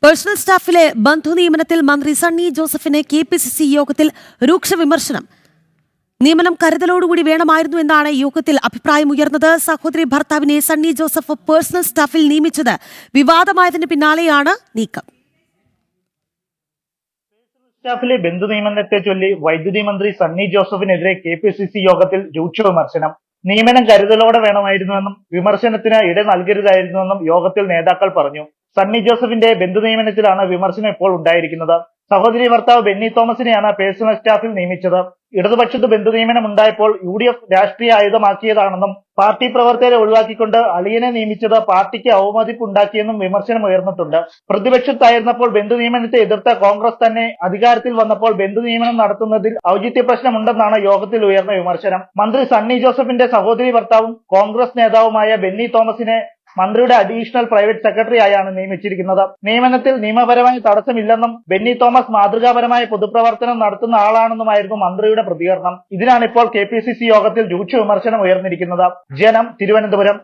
Personal സ്റ്റാഫിലെ ബന്ധു നിയമനത്തിൽ മന്ത്രി സണ്ണി ജോസഫിന് കെപിസിസി യോഗത്തിൽ രൂക്ഷ വിമർശനം. നിയമനം കരുതലോടുകൂടി വേണമായിരുന്നു എന്നാണ് യോഗത്തിൽ അഭിപ്രായമുയർന്നത്. സഹോദരി ഭർത്താവിനെ സണ്ണി ജോസഫ് പേഴ്സണൽ സ്റ്റാഫിൽ നിയമിച്ചത് വിവാദമായതിന് പിന്നാലെയാണ് നീക്കം. സ്റ്റാഫിലെ ബന്ധു നിയമനത്തെ ചൊല്ലി വൈദ്യുതി മന്ത്രി സണ്ണി ജോസഫിനെതിരെ കെപിസിസി യോഗത്തിൽ രൂക്ഷ വിമർശനം. നിയമനം കരുതലോടെ വേണമായിരുന്നുവെന്നും വിമർശനത്തിന് ഇട നൽകരുതായിരുന്നുവെന്നും യോഗത്തിൽ നേതാക്കൾ പറഞ്ഞു. സണ്ണി ജോസഫിന്റെ ബന്ധു നിയമനത്തിലാണ് വിമർശനം ഇപ്പോൾ ഉണ്ടായിരിക്കുന്നത്. സഹോദരി ഭർത്താവ് ബെന്നി തോമസിനെയാണ് പേഴ്സണൽ സ്റ്റാഫിൽ നിയമിച്ചത്. ഇടതുപക്ഷത്ത് ബന്ധു നിയമനം ഉണ്ടായപ്പോൾ UDF രാഷ്ട്രീയ ആയുധമാക്കിയതാണെന്നും പാർട്ടി പ്രവർത്തകരെ ഒഴിവാക്കിക്കൊണ്ട് അളിയനെ നിയമിച്ചത് പാർട്ടിക്ക് അവമതിപ്പുണ്ടാക്കിയെന്നും വിമർശനം ഉയർന്നിട്ടുണ്ട്. പ്രതിപക്ഷത്തായിരുന്നപ്പോൾ ബന്ധു നിയമനത്തെ എതിർത്ത കോൺഗ്രസ് തന്നെ അധികാരത്തിൽ വന്നപ്പോൾ ബന്ധു നിയമനം നടത്തുന്നതിൽ ഔചിത്യ പ്രശ്നമുണ്ടെന്നാണ് യോഗത്തിൽ ഉയർന്ന വിമർശനം. മന്ത്രി സണ്ണി ജോസഫിന്റെ സഹോദരി ഭർത്താവും കോൺഗ്രസ് നേതാവുമായ ബെന്നി തോമസിനെ മന്ത്രിയുടെ അഡീഷണൽ പ്രൈവറ്റ് സെക്രട്ടറി ആയാണ് നിയമിച്ചിരിക്കുന്നത്. നിയമനത്തിൽ നിയമപരമായ തടസ്സമില്ലെന്നും ബെന്നി തോമസ് മാതൃകാപരമായ പൊതുപ്രവർത്തനം നടത്തുന്ന ആളാണെന്നുമായിരുന്നു മന്ത്രിയുടെ പ്രതികരണം. ഇതിനാണ് ഇപ്പോൾ കെപിസിസി യോഗത്തിൽ രൂക്ഷ വിമർശനം ഉയർന്നിരിക്കുന്നത്. ജനം, തിരുവനന്തപുരം.